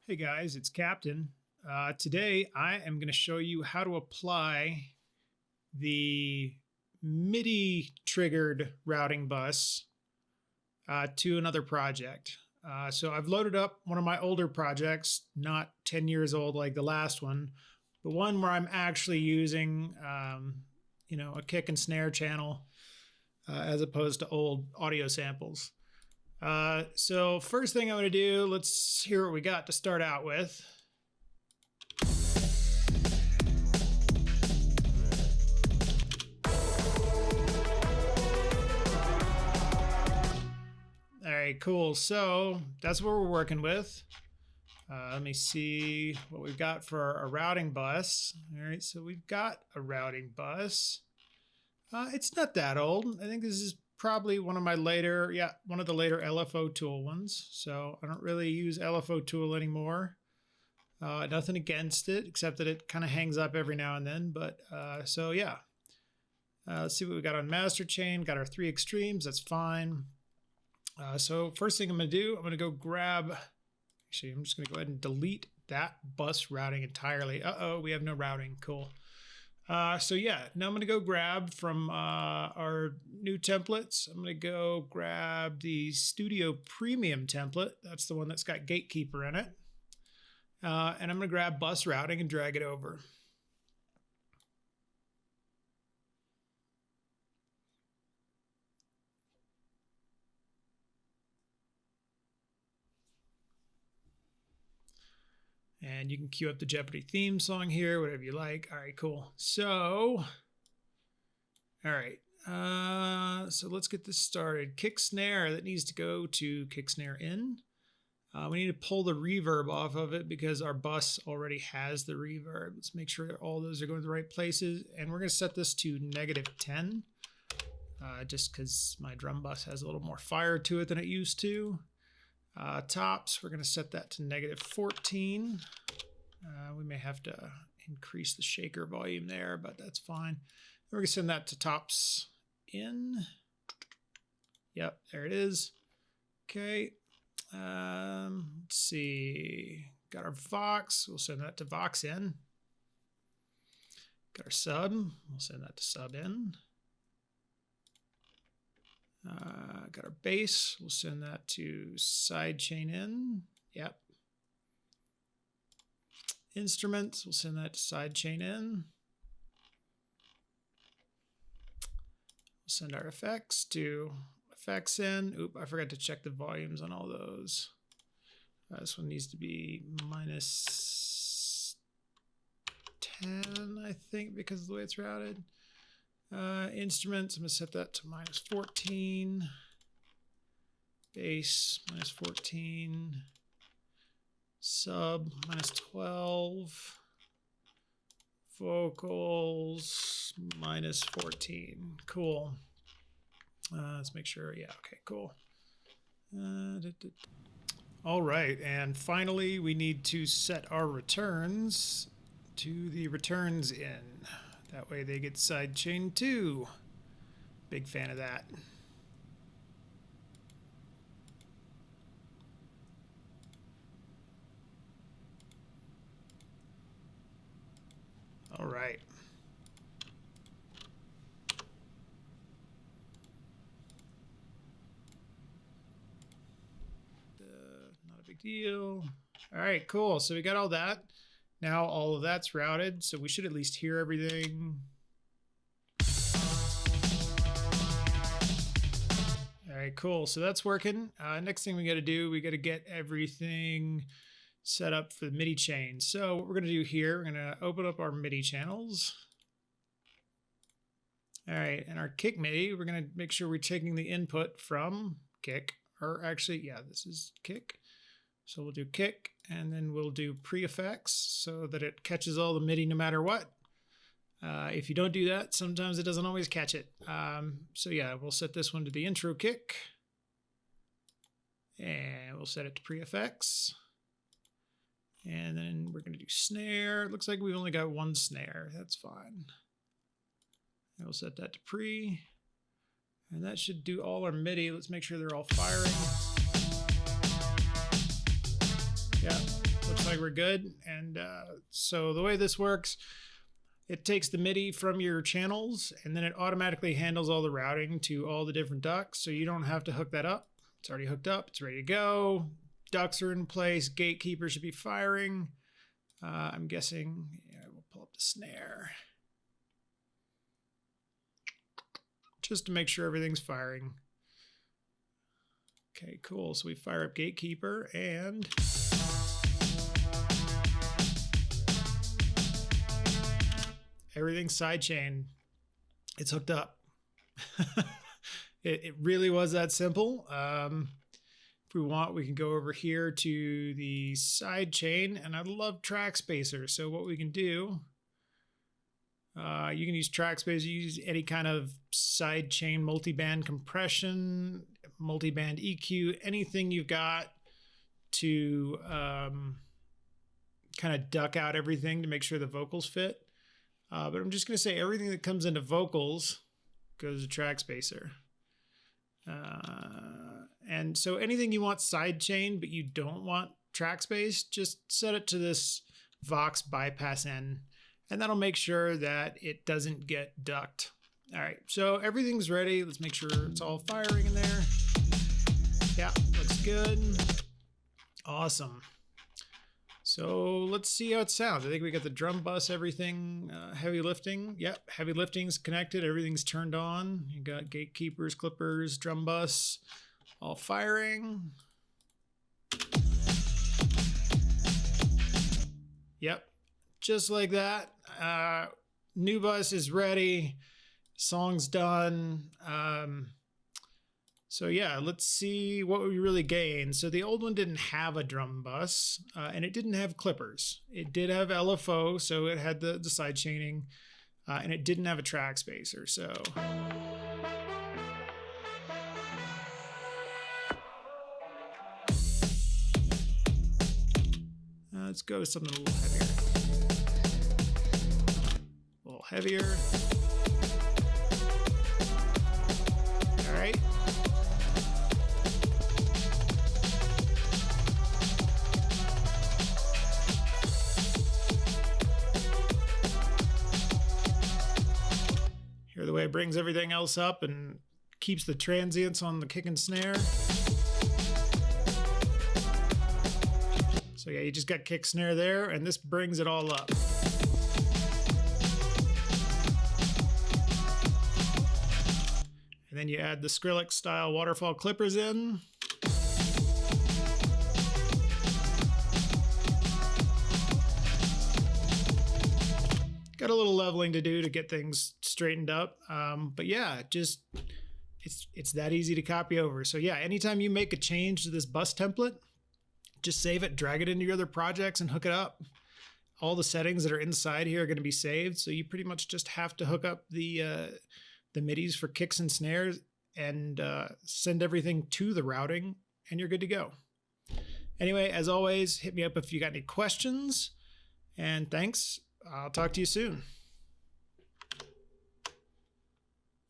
Hey guys, it's Captain. Today I am going to show you how to apply the MIDI triggered routing bus to another project. So I've loaded up one of my older projects, not 10 years old like the last one, but one where I'm actually using a kick and snare channel as opposed to old audio samples. So first thing I'm going to do, let's hear what we got to start out with. All right, cool. So that's what we're working with. Let me see what we've got for a routing bus. All right, so we've got a routing bus. It's not that old. I think this is probably one of the later LFO tool ones. So I don't really use LFO tool anymore. Nothing against it, except that it kind of hangs up every now and then. But so yeah, let's see what we got on master chain. Got our 3 extremes. That's fine. So first thing I'm going to do, I'm going to go grab. Actually, I'm just going to go ahead and delete that bus routing entirely. We have no routing. Cool. So yeah, now I'm going to go grab from our new templates. I'm going to go grab the Studio Premium template. That's the one that's got Gatekeeper in it. And I'm going to grab bus routing and drag it over. And you can cue up the Jeopardy theme song here, whatever you like. All right, cool. So, all right. So let's get this started. Kick snare, that needs to go to kick snare in. We need to pull the reverb off of it because our bus already has the reverb. Let's make sure that all those are going to the right places. And we're going to set this to -10, just because my drum bus has a little more fire to it than it used to. Tops, we're going to set that to -14. We may have to increase the shaker volume there, but that's fine. We're going to send that to tops in. Yep, there it is. Okay. Let's see. Got our Vox. We'll send that to Vox in. Got our sub. We'll send that to sub in. Got our bass. We'll send that to sidechain in. Yep. Instruments. We'll send that to sidechain in. We'll send our effects to effects in. Oop, I forgot to check the volumes on all those. This one needs to be -10, I think, because of the way it's routed. Instruments, I'm going to set that to -14. Bass, -14. Sub, -12. Vocals, -14. Cool. Let's make sure. Yeah, okay, cool. All right, and finally, we need to set our returns to the returns in. That way they get sidechain too. Big fan of that. All right. Not a big deal. All right, cool. So we got all that. Now all of that's routed, so we should at least hear everything. All right, cool. So that's working. Next thing we got to do, we got to get everything set up for the MIDI chain. So what we're going to do here, we're going to open up our MIDI channels. All right, and our kick MIDI, we're going to make sure we're taking the input from kick, or actually, yeah, this is kick. So we'll do kick, and then we'll do pre-effects so that it catches all the MIDI no matter what. If you don't do that, sometimes it doesn't always catch it. So yeah, we'll set this one to the intro kick. And we'll set it to pre-effects. And then we're going to do snare. It looks like we've only got 1 snare. That's fine. And we'll set that to pre. And that should do all our MIDI. Let's make sure they're all firing. Yeah, looks like we're good. And so the way this works, it takes the MIDI from your channels and then it automatically handles all the routing to all the different ducts. So you don't have to hook that up. It's already hooked up. It's ready to go. Ducts are in place. Gatekeeper should be firing. I'm guessing, yeah, we'll pull up the snare just to make sure everything's firing. Okay, cool. So we fire up Gatekeeper and everything's sidechain. It's hooked up. It really was that simple. If we want, we can go over here to the sidechain, and I love track spacer. So what we can do, you can use track spacer, use any kind of sidechain multiband compression, multiband EQ, anything you've got to kind of duck out everything to make sure the vocals fit. But I'm just going to say everything that comes into vocals goes to track spacer. And so anything you want sidechain, but you don't want track space, just set it to this Vox bypass N, and that'll make sure that it doesn't get ducked. All right, so everything's ready. Let's make sure it's all firing in there. Yeah, looks good. Awesome. So let's see how it sounds. I think we got the drum bus, everything, heavy lifting. Yep, heavy lifting's connected. Everything's turned on. You got gatekeepers, clippers, drum bus, all firing. Yep, just like that. New bus is ready. Song's done. So yeah, let's see what we really gained. So the old one didn't have a drum bus, and it didn't have clippers. It did have LFO, so it had the side chaining, and it didn't have a track spacer. So let's go to something a little heavier. A little heavier. All right. Here, the way it brings everything else up and keeps the transients on the kick and snare. So yeah, you just got kick snare there, and this brings it all up. And then you add the Skrillex style waterfall clippers in. Got a little leveling to do to get things straightened up. But yeah, just it's that easy to copy over. So yeah, anytime you make a change to this bus template, just save it, drag it into your other projects and hook it up. All the settings that are inside here are going to be saved. So you pretty much just have to hook up the MIDIs for kicks and snares and send everything to the routing, and you're good to go. Anyway, as always, hit me up if you got any questions, and thanks. I'll talk to you soon.